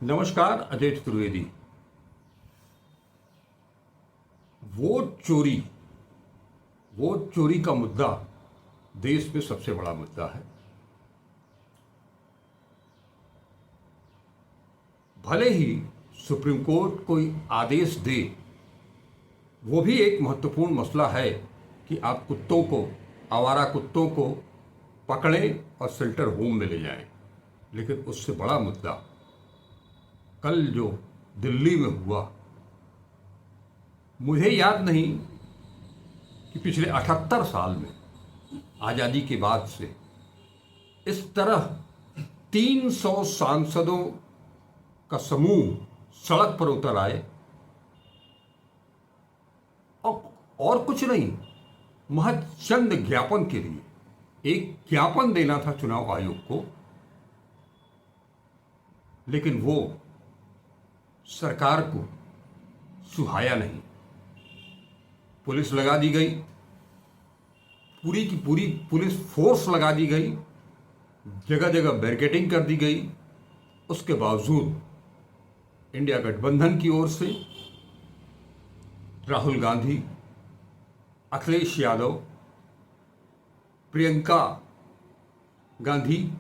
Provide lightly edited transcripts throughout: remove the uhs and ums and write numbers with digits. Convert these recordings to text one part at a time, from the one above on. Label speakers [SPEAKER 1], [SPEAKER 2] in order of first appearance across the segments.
[SPEAKER 1] नमस्कार, अजय चतुर्वेदी। वोट चोरी का मुद्दा देश में सबसे बड़ा मुद्दा है। भले ही सुप्रीम कोर्ट कोई आदेश दे, वो भी एक महत्वपूर्ण मसला है कि आप कुत्तों को, आवारा कुत्तों को पकड़ें और शेल्टर होम में ले जाएं। लेकिन उससे बड़ा मुद्दा कल जो दिल्ली में हुआ, मुझे याद नहीं कि पिछले 78 साल में आज़ादी के बाद से इस तरह 300 सांसदों का समूह सड़क पर उतर आए और कुछ नहीं, महज चंद ज्ञापन के लिए। एक ज्ञापन देना था चुनाव आयोग को, लेकिन वो सरकार को सुहाया नहीं। पुलिस लगा दी गई, पूरी की पूरी पुलिस फोर्स लगा दी गई, जगह जगह बैरिकेडिंग कर दी गई। उसके बावजूद इंडिया गठबंधन की ओर से राहुल गांधी, अखिलेश यादव, प्रियंका गांधी,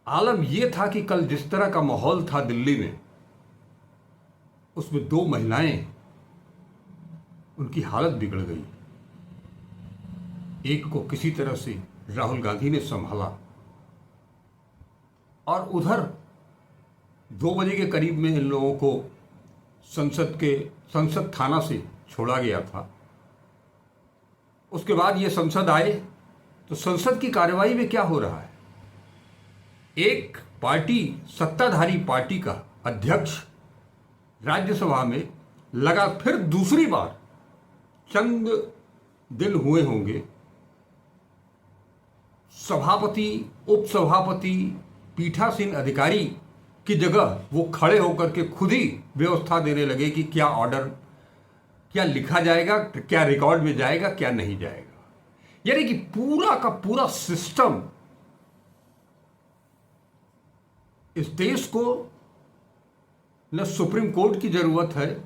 [SPEAKER 1] आलम यह था कि कल जिस तरह का माहौल था दिल्ली में, उसमें दो महिलाएं, उनकी हालत बिगड़ गई। एक को किसी तरह से राहुल गांधी ने संभाला और उधर 2 बजे के करीब में इन लोगों को संसद थाना से छोड़ा गया था। उसके बाद ये संसद आए तो संसद की कार्यवाही में क्या हो रहा है? एक पार्टी, सत्ताधारी पार्टी का अध्यक्ष राज्यसभा में लगा, फिर दूसरी बार, चंद दिन हुए होंगे, सभापति, उपसभापति, पीठासीन अधिकारी की जगह वो खड़े होकर के खुद ही व्यवस्था देने लगे कि क्या ऑर्डर, क्या लिखा जाएगा, क्या रिकॉर्ड में जाएगा, क्या नहीं जाएगा। यानी कि पूरा का पूरा सिस्टम इस देश को, न सुप्रीम कोर्ट की जरूरत है,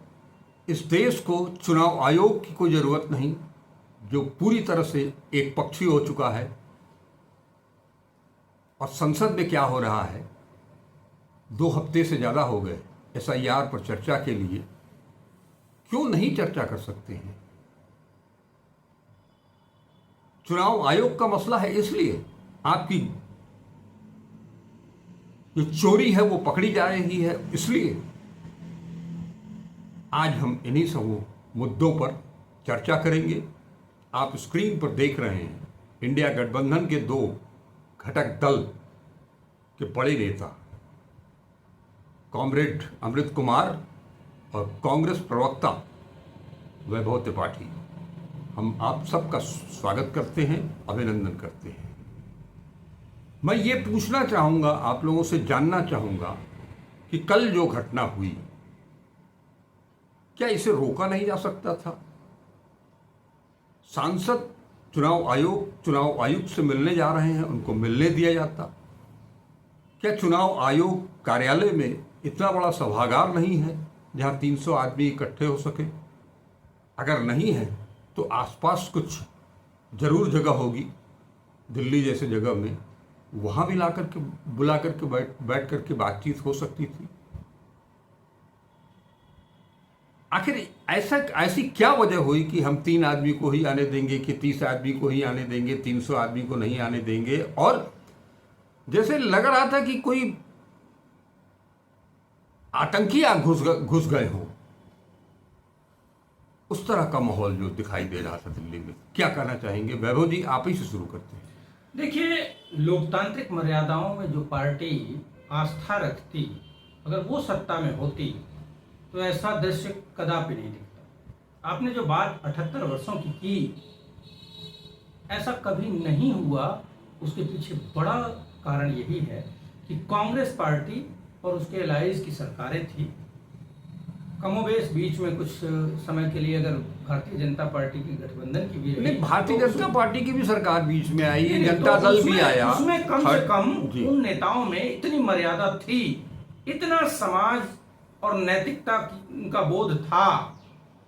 [SPEAKER 1] इस देश को चुनाव आयोग की कोई जरूरत नहीं, जो पूरी तरह से एक पक्षी हो चुका है। और संसद में क्या हो रहा है, 2 हफ्ते से ज्यादा हो गए SIR पर चर्चा के लिए। क्यों नहीं चर्चा कर सकते हैं? चुनाव आयोग का मसला है, इसलिए आपकी जो चोरी है वो पकड़ी जा रही है। इसलिए आज हम इन्हीं सब मुद्दों पर चर्चा करेंगे। आप स्क्रीन पर देख रहे हैं इंडिया गठबंधन के 2 घटक दल के बड़े नेता कॉमरेड अमृत कुमार और कांग्रेस प्रवक्ता वैभव त्रिपाठी। हम आप सबका स्वागत करते हैं, अभिनंदन करते हैं। मैं ये पूछना चाहूँगा, आप लोगों से जानना चाहूँगा कि कल जो घटना हुई, क्या इसे रोका नहीं जा सकता था? सांसद चुनाव आयुक्त से मिलने जा रहे हैं, उनको मिलने दिया जाता। क्या चुनाव आयोग कार्यालय में इतना बड़ा सभागार नहीं है जहां 300 आदमी इकट्ठे हो सके? अगर नहीं है तो आसपास कुछ जरूर जगह होगी, दिल्ली जैसे जगह में, वहां भी बुला करके बैठ करके बातचीत हो सकती थी। आखिर ऐसी क्या वजह हुई कि हम 3 आदमी को ही आने देंगे, कि 30 आदमी को ही आने देंगे, 300 आदमी को नहीं आने देंगे? और जैसे लग रहा था कि कोई आतंकी घुस गए हो, उस तरह का माहौल जो दिखाई दे रहा था दिल्ली में। क्या कहना चाहेंगे? वैभव जी, आप ही से शुरू करते हैं।
[SPEAKER 2] देखिए, लोकतांत्रिक मर्यादाओं में जो पार्टी आस्था रखती, अगर वो सत्ता में होती तो ऐसा दृश्य कदापि नहीं दिखता। आपने जो बात 78 वर्षों की, ऐसा कभी नहीं हुआ। उसके पीछे बड़ा कारण यही है कि कांग्रेस पार्टी और उसके अलायंस की सरकारें थी। कमोबेश बीच में कुछ समय के लिए अगर भारतीय जनता पार्टी की गठबंधन की भी रही,
[SPEAKER 1] नहीं, भारतीय
[SPEAKER 2] तो
[SPEAKER 1] जनता पार्टी की भी सरकार बीच में आई,
[SPEAKER 2] नहीं,
[SPEAKER 1] जनता
[SPEAKER 2] तो
[SPEAKER 1] दल भी आया।
[SPEAKER 2] उसमें कम से कम
[SPEAKER 1] जी।
[SPEAKER 2] उन नेताओं में इतनी मर्यादा थी, इतना समाज और नैतिकता का बोध था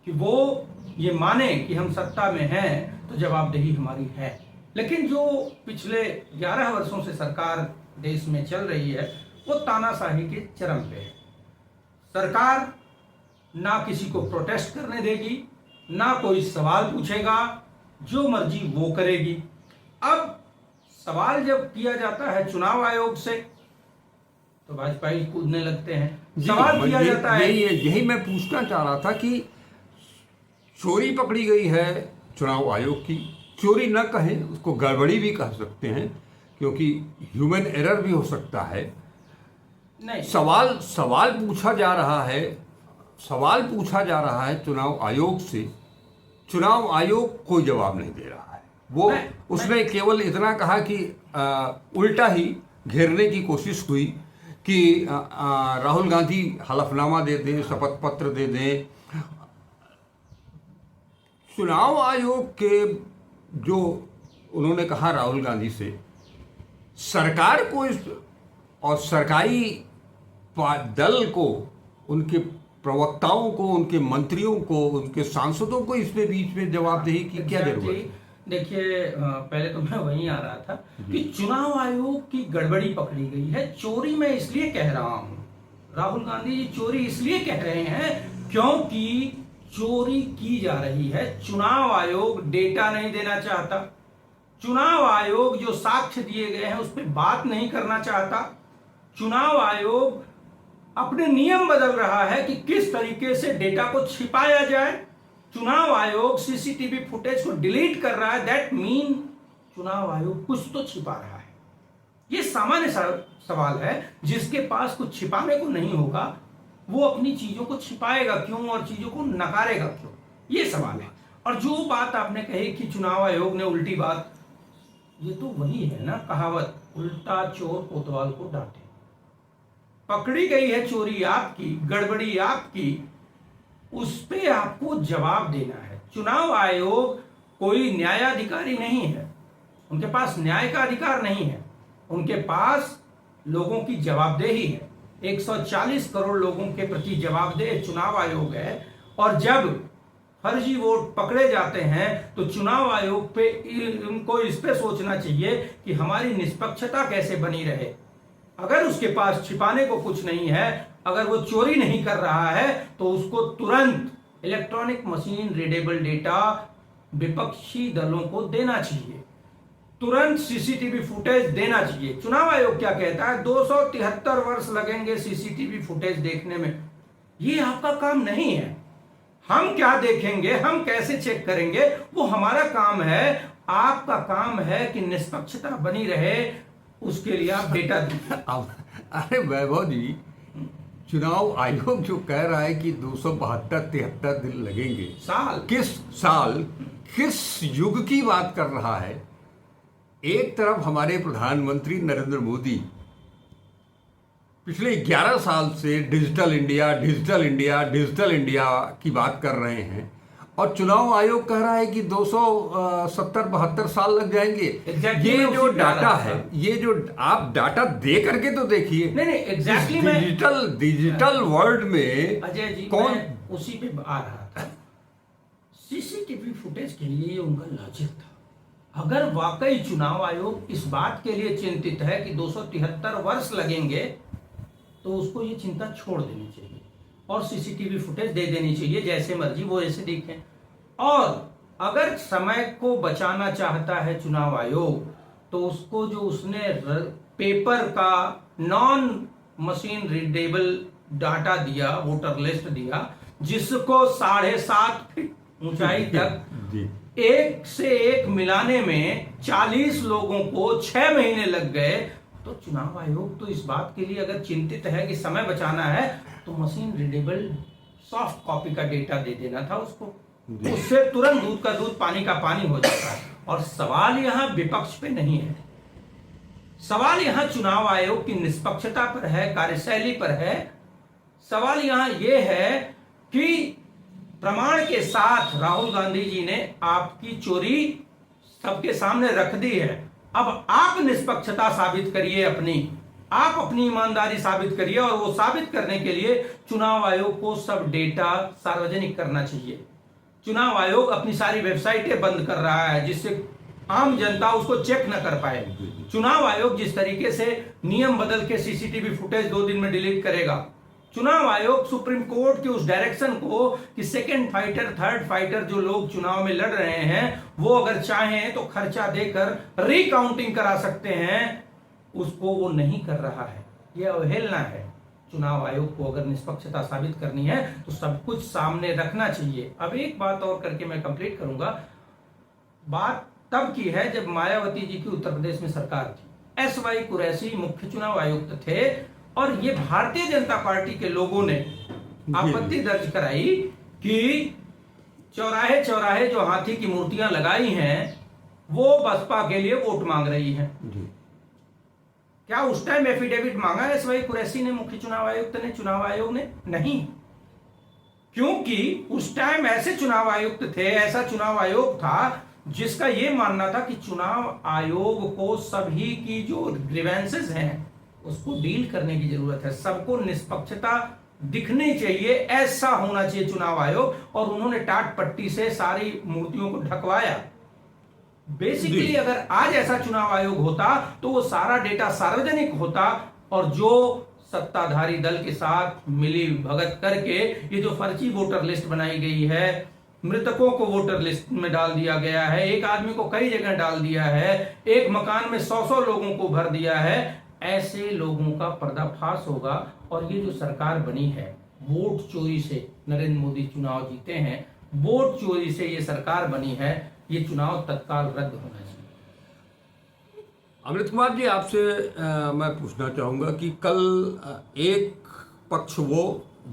[SPEAKER 2] कि वो ये माने कि हम सत्ता में हैं तो जवाबदेही हमारी है। लेकिन जो पिछले 11 वर्षों से सरकार देश में चल रही है वो तानाशाही के चरम पे है। सरकार ना किसी को प्रोटेस्ट करने देगी, ना कोई सवाल पूछेगा, जो मर्जी वो करेगी। अब सवाल जब किया जाता है चुनाव आयोग से तो वाजपेयी कूदने लगते हैं।
[SPEAKER 1] जी,
[SPEAKER 2] सवाल किया जाता है,
[SPEAKER 1] यही मैं पूछना चाह रहा था कि चोरी पकड़ी गई है चुनाव आयोग की। चोरी न कहें, उसको गड़बड़ी भी कह सकते हैं, क्योंकि ह्यूमन एरर भी हो सकता है।
[SPEAKER 2] नहीं,
[SPEAKER 1] सवाल पूछा जा रहा है चुनाव आयोग से। चुनाव आयोग कोई जवाब नहीं दे रहा है। वो उसने केवल इतना कहा कि उल्टा ही घेरने की कोशिश हुई कि राहुल गांधी हलफनामा दे दें, शपथ पत्र दे दें। चुनाव आयोग के जो उन्होंने कहा राहुल गांधी से, सरकार को और सरकारी दल को, उनके प्रवक्ताओं को, उनके मंत्रियों को, उनके सांसदों को इसमें बीच में जवाबदेही की क्या जरूरत है?
[SPEAKER 2] देखिए, पहले तो मैं वहीं आ रहा था कि चुनाव आयोग की गड़बड़ी पकड़ी गई है। चोरी मैं इसलिए कह रहा हूं, राहुल गांधी जी चोरी इसलिए कह रहे हैं क्योंकि चोरी की जा रही है। चुनाव आयोग डेटा नहीं देना चाहता, चुनाव आयोग जो साक्ष्य दिए गए हैं उस पर बात नहीं करना चाहता, चुनाव आयोग अपने नियम बदल रहा है कि किस तरीके से डेटा को छिपाया जाए, चुनाव आयोग सीसीटीवी फुटेज को डिलीट कर रहा है। दैट मीन चुनाव आयोग कुछ तो छिपा रहा है। ये सामान्य सवाल है। जिसके पास कुछ छिपाने को नहीं होगा वो अपनी चीजों को छिपाएगा क्यों और चीजों को नकारेगा क्यों, ये सवाल है। और जो बात आपने कही कि चुनाव आयोग ने उल्टी बात, ये तो वही है ना कहावत, उल्टा चोर कोतवाल को डांटे। पकड़ी गई है चोरी आपकी, गड़बड़ी आपकी, उस पे आपको जवाब देना है। चुनाव आयोग कोई न्यायाधिकारी नहीं है, उनके पास न्याय का अधिकार नहीं है, उनके पास लोगों की जवाबदेही है। 140 करोड़ लोगों के प्रति जवाबदेह चुनाव आयोग है। और जब फर्जी वोट पकड़े जाते हैं तो चुनाव आयोग पे उनको इस पे सोचना चाहिए कि हमारी निष्पक्षता कैसे बनी रहे। अगर उसके पास छिपाने को कुछ नहीं है, अगर वो चोरी नहीं कर रहा है तो उसको तुरंत इलेक्ट्रॉनिक मशीन रीडेबल डेटा विपक्षी दलों को देना चाहिए, तुरंत सीसीटीवी फुटेज देना चाहिए। चुनाव आयोग क्या कहता है, 273 वर्ष लगेंगे सीसीटीवी फुटेज देखने में। ये आपका काम नहीं है। हम क्या देखेंगे, हम कैसे चेक करेंगे, वो हमारा काम है। आपका काम है कि निष्पक्षता बनी रहे, उसके लिए आप डेटा दीजिए।
[SPEAKER 1] अरे वैभव जी, चुनाव आयोग जो कह रहा है कि 272-73 दिन लगेंगे, किस युग की बात कर रहा है? एक तरफ हमारे प्रधानमंत्री नरेंद्र मोदी पिछले 11 साल से डिजिटल इंडिया की बात कर रहे हैं, और चुनाव आयोग कह रहा है कि 270-72 साल लग जाएंगे। ये जो डाटा है, ये जो आप डाटा दे करके तो देखिए।
[SPEAKER 2] नहीं, एग्जैक्टली
[SPEAKER 1] डिजिटल वर्ल्ड में
[SPEAKER 2] अजय जी
[SPEAKER 1] कौन
[SPEAKER 2] उसी पे आ रहा था। सीसीटीवी फुटेज के लिए उनका लॉजिक था। अगर वाकई चुनाव आयोग इस बात के लिए चिंतित है कि 273 वर्ष लगेंगे तो उसको ये चिंता छोड़ देनी चाहिए और सीसीटीवी फुटेज दे देनी चाहिए, जैसे मर्जी वो ऐसे दिखें। और अगर समय को बचाना चाहता है चुनाव आयोग तो उसको जो उसने पेपर का नॉन मशीन रीडेबल डाटा दिया, वोटर लिस्ट दिया, जिसको 7.5 फीट ऊंचाई तक एक से एक मिलाने में 40 लोगों को 6 महीने लग गए, तो चुनाव आयोग तो इस बात के लिए अगर चिंतित है कि समय बचाना है तो मशीन रीडेबल सॉफ्ट कॉपी का डेटा दे देना था उसको। उससे तुरंत दूध का दूध पानी का पानी हो जाता है। और सवाल यहां विपक्ष पे नहीं है, सवाल यहां चुनाव आयोग की निष्पक्षता पर है, कार्यशैली पर है। सवाल यहां यह है कि प्रमाण के साथ राहुल गांधी जी ने आपकी चोरी सबके सामने रख दी है। अब आप निष्पक्षता साबित करिए, आप अपनी ईमानदारी साबित करिए, और वो साबित करने के लिए चुनाव आयोग को सब डेटा सार्वजनिक करना चाहिए। चुनाव आयोग अपनी सारी वेबसाइटें बंद कर रहा है जिससे आम जनता उसको चेक न कर पाए। चुनाव आयोग जिस तरीके से नियम बदल के सीसीटीवी फुटेज 2 दिन में डिलीट करेगा, चुनाव आयोग सुप्रीम कोर्ट के उस डायरेक्शन को कि सेकंड फाइटर, थर्ड फाइटर जो लोग चुनाव में लड़ रहे हैं वो अगर चाहें तो खर्चा देकर रिकाउंटिंग करा सकते हैं, उसको वो नहीं कर रहा है। यह अवहेलना है। चुनाव आयोग को अगर निष्पक्षता साबित करनी है तो सब कुछ सामने रखना चाहिए। अब एक बात और करके मैं कंप्लीट करूंगा। बात तब की है जब मायावती जी की उत्तर प्रदेश में सरकार थी। एसवाई कुरैशी मुख्य चुनाव आयुक्त थे और ये भारतीय जनता पार्टी के लोगों ने आपत्ति दर्ज कराई कि चौराहे चौराहे जो हाथी की मूर्तियां लगाई हैं वो बसपा के लिए वोट मांग रही हैं। क्या उस टाइम एफिडेविट मांगा एसवाई कुरैशी ने, मुख्य चुनाव आयुक्त ने, चुनाव आयोग ने? नहीं, क्योंकि उस टाइम ऐसे चुनाव आयुक्त थे, ऐसा चुनाव आयोग था जिसका यह मानना था कि चुनाव आयोग को सभी की जो ग्रीवेंसेस हैं उसको डील करने की जरूरत है, सबको निष्पक्षता दिखनी चाहिए, ऐसा होना चाहिए चुनाव आयोग। और उन्होंने टाट पट्टी से सारी मूर्तियों को ढकवाया। बेसिकली अगर आज ऐसा चुनाव आयोग होता तो वो सारा डेटा सार्वजनिक होता, और जो सत्ताधारी दल के साथ मिली भगत करके ये जो फर्जी वोटर लिस्ट बनाई गई है, मृतकों को वोटर लिस्ट में डाल दिया गया है, एक आदमी को कई जगह डाल दिया है, एक मकान में 100 लोगों को भर दिया है, ऐसे लोगों का पर्दाफाश होगा। और ये जो सरकार बनी है, वोट चोरी से नरेंद्र मोदी चुनाव जीते हैं, वोट चोरी से ये सरकार बनी है, ये चुनाव तत्काल रद्द होना चाहिए।
[SPEAKER 1] अमृत कुमार जी, आपसे मैं पूछना चाहूँगा कि कल एक पक्ष वो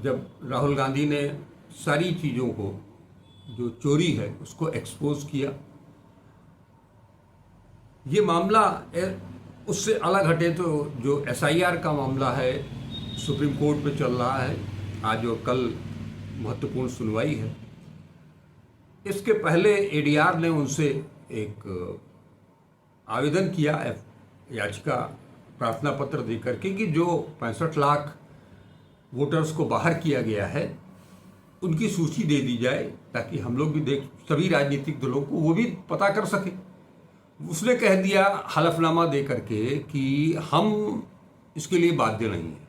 [SPEAKER 1] जब राहुल गांधी ने सारी चीज़ों को जो चोरी है उसको एक्सपोज किया, ये मामला उससे अलग हटे तो जो एसआईआर का मामला है सुप्रीम कोर्ट में चल रहा है, आज और कल महत्वपूर्ण सुनवाई है। इसके पहले एडीआर ने उनसे एक आवेदन किया, याचिका प्रार्थना पत्र देकर के कि जो 65 लाख वोटर्स को बाहर किया गया है उनकी सूची दे दी जाए ताकि हम लोग भी देख, सभी राजनीतिक दलों को वो भी पता कर सके। उसने कह दिया हलफनामा दे करके कि हम इसके लिए बाध्य नहीं हैं।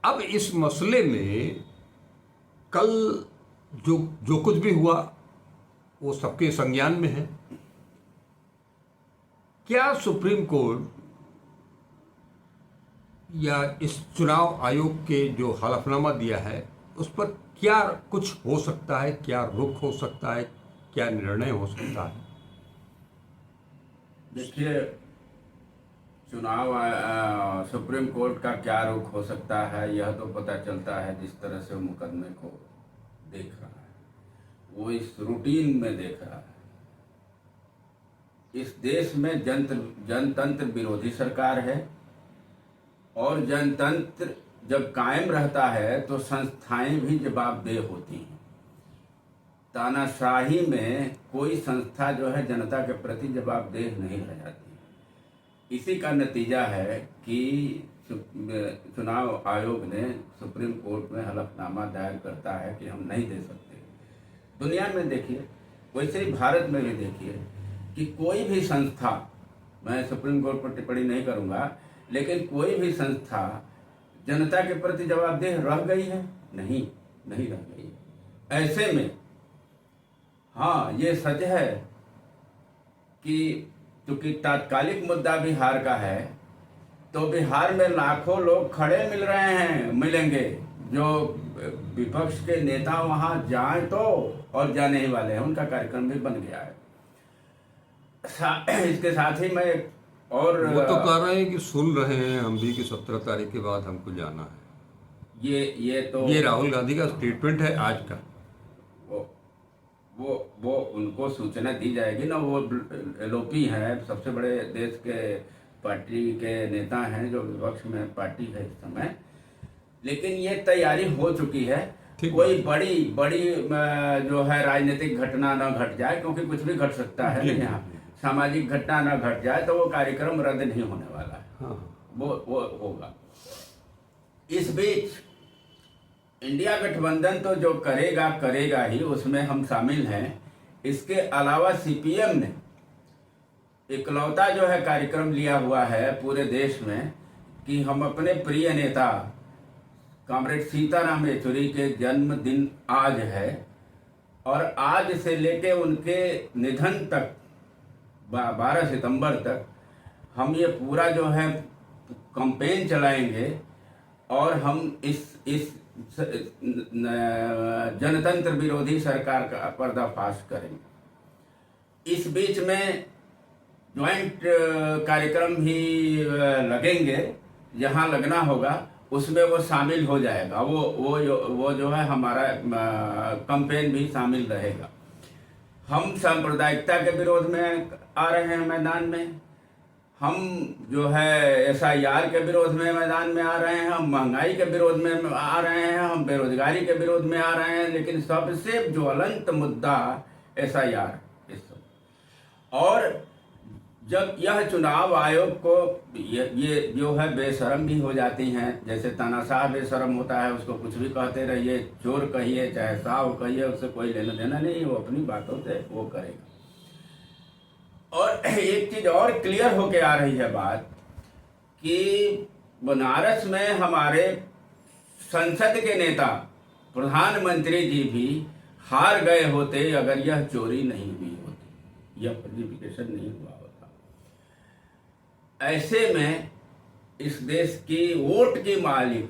[SPEAKER 1] अब इस मसले में कल जो कुछ भी हुआ वो सबके संज्ञान में है। क्या सुप्रीम कोर्ट या इस चुनाव आयोग के जो हलफनामा दिया है उस पर क्या कुछ हो सकता है, क्या रुख हो सकता है, क्या निर्णय हो सकता है?
[SPEAKER 3] देखिए, चुनाव सुप्रीम कोर्ट का क्या रुख हो सकता है यह तो पता चलता है जिस तरह से वो मुकदमे को देख रहा है, वो इस रूटीन में देख रहा है। इस देश में जनतंत्र विरोधी सरकार है और जनतंत्र जब कायम रहता है तो संस्थाएं भी जवाबदेह होती हैं। तानाशाही में कोई संस्था जो है जनता के प्रति जवाबदेह नहीं रह जाती। इसी का नतीजा है कि चुनाव आयोग ने सुप्रीम कोर्ट में हलफनामा दायर करता है कि हम नहीं दे सकते। दुनिया में देखिए, वैसे ही भारत में भी देखिए कि कोई भी संस्था, मैं सुप्रीम कोर्ट पर टिप्पणी नहीं करूंगा, लेकिन कोई भी संस्था जनता के प्रति जवाबदेह रह गई है? नहीं रह गई है। ऐसे में हाँ, ये सच है कि चूंकि तात्कालिक मुद्दा बिहार का है तो बिहार में लाखों लोग खड़े मिलेंगे जो विपक्ष के नेता वहां जाएं तो, और जाने ही वाले हैं, उनका कार्यक्रम भी बन गया है। इसके साथ ही मैं और
[SPEAKER 1] वो तो कह रहे हैं कि सुन रहे हैं हम भी कि 17 तारीख के बाद हमको जाना है। ये राहुल गांधी का स्टेटमेंट है आज का।
[SPEAKER 3] वो उनको सूचना दी जाएगी ना। वो एलओपी हैं, सबसे बड़े देश के पार्टी के नेता हैं जो विपक्ष में पार्टी है इस समय। लेकिन ये तैयारी हो चुकी है।
[SPEAKER 1] ठीक
[SPEAKER 3] कोई बड़ी बड़ी जो है राजनीतिक घटना ना घट जाए, क्योंकि कुछ भी घट सकता है
[SPEAKER 1] जी,
[SPEAKER 3] ना, यहाँ सामाजिक घटना ना घट जाए तो वो कार्यक्रम रद्द नहीं होने वाला है।
[SPEAKER 1] हाँ
[SPEAKER 3] वो होगा। इस बीच इंडिया गठबंधन तो जो करेगा करेगा ही, उसमें हम शामिल हैं। इसके अलावा सीपीएम ने इकलौता जो है कार्यक्रम लिया हुआ है पूरे देश में कि हम अपने प्रिय नेता कॉमरेड सीताराम येचुरी के जन्मदिन आज है, और आज से लेके उनके निधन तक 12 सितंबर तक हम ये पूरा जो है कैंपेन चलाएंगे, और हम इस जनतंत्र विरोधी सरकार का पर्दाफाश करेंगे। इस बीच में ज्वाइंट कार्यक्रम भी लगेंगे, जहां लगना होगा उसमें वो शामिल हो जाएगा। वो जो है हमारा कैंपेन भी शामिल रहेगा। हम सांप्रदायिकता के विरोध में आ रहे हैं मैदान में, हम जो है SIR के विरोध में मैदान में आ रहे हैं, हम महंगाई के विरोध में आ रहे हैं, हम बेरोजगारी के विरोध में आ रहे हैं, लेकिन सबसे ज्वलंत मुद्दा SIR इस समय। और जब यह चुनाव आयोग को ये जो है बेशरम भी हो जाती हैं, जैसे तानाशाह बेशरम होता है, उसको कुछ भी कहते रहिए, चोर कहिए चाहे साव कहिए, उससे कोई लेना देना नहीं, वो अपनी बातों से वो करेगा। और एक चीज और क्लियर होके आ रही है बात कि बनारस में हमारे संसद के नेता प्रधानमंत्री जी भी हार गए होते अगर यह चोरी नहीं हुई होती, यह फॉल्सिफिकेशन नहीं हुआ होता। ऐसे में इस देश की वोट की मालिक,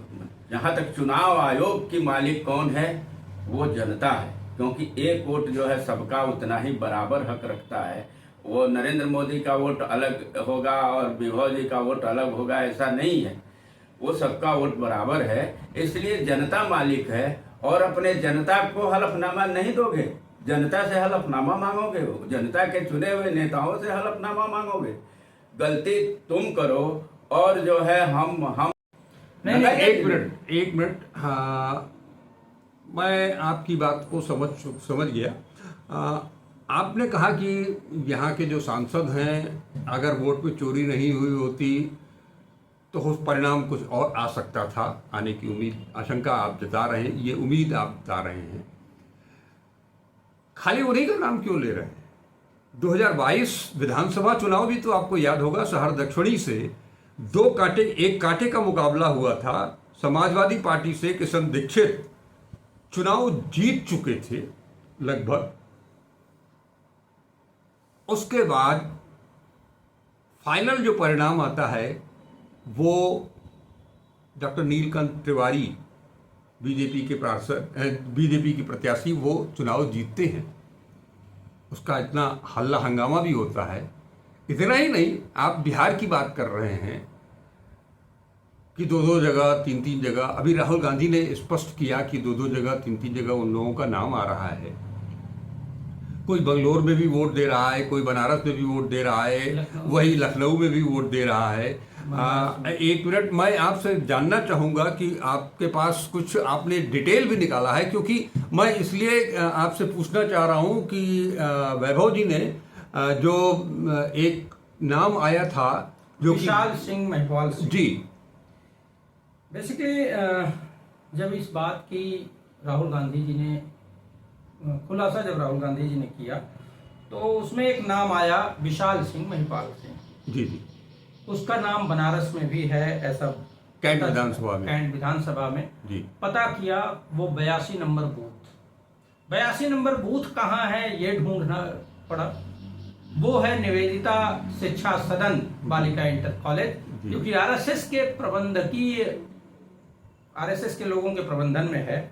[SPEAKER 3] जहां तक चुनाव आयोग की मालिक कौन है, वो जनता है, क्योंकि एक वोट जो है सबका उतना ही बराबर हक रखता है। वो नरेंद्र मोदी का वोट अलग होगा और विभव जी का वोट अलग होगा, ऐसा नहीं है, वो सबका वोट बराबर है। इसलिए जनता मालिक है, और अपने जनता को हलफनामा नहीं दोगे, जनता से हलफनामा मांगोगे, जनता के चुने हुए नेताओं से हलफनामा मांगोगे। गलती तुम करो और जो है हम
[SPEAKER 1] नहीं, एक मिनट हाँ, मैं आपकी बात को समझ गया। आपने कहा कि यहाँ के जो सांसद हैं, अगर वोट में चोरी नहीं हुई होती तो परिणाम कुछ और आ सकता था, आने की उम्मीद, आशंका आप जता रहे हैं, ये उम्मीद आप जता रहे हैं। खाली उन्हीं का नाम क्यों ले रहे हैं? 2022 विधानसभा चुनाव भी तो आपको याद होगा, शहर दक्षिणी से एक कांटे का मुकाबला हुआ था। समाजवादी पार्टी से किशन दीक्षित चुनाव जीत चुके थे लगभग। उसके बाद फाइनल जो परिणाम आता है वो डॉक्टर नीलकंठ तिवारी बीजेपी के प्रत्याशी वो चुनाव जीतते हैं। उसका इतना हल्ला हंगामा भी होता है। इतना ही नहीं, आप बिहार की बात कर रहे हैं कि 2-2 जगह 3-3 जगह, अभी राहुल गांधी ने स्पष्ट किया कि 2-2 जगह 3-3 जगह उन लोगों का नाम आ रहा है। कोई बंगलोर में भी वोट दे रहा है, कोई बनारस में भी वोट दे रहा है, वही लखनऊ में भी वोट दे रहा है। एक मिनट, मैं आपसे जानना चाहूँगा कि आपके पास कुछ आपने डिटेल भी निकाला है, क्योंकि मैं इसलिए आपसे पूछना चाह रहा हूँ कि वैभव जी ने जो एक नाम आया था जो
[SPEAKER 2] विशाल सिंह महिपाल सिंह
[SPEAKER 1] जी,
[SPEAKER 2] बेसिकली जब इस बात की राहुल गांधी जी ने खुलासा जब राहुल गांधी जी ने किया तो उसमें एक नाम आया विशाल सिंह महिपाल सिंह
[SPEAKER 1] जी जी,
[SPEAKER 2] उसका नाम बनारस में भी है, ऐसा
[SPEAKER 1] कैंट विधानसभा में
[SPEAKER 2] जी पता किया। वो 82 नंबर बूथ कहाँ है ये ढूंढना पड़ा। वो है निवेदिता शिक्षा सदन बालिका इंटर कॉलेज, क्योंकि आरएसएस के लोगों के प्रबंधन में है।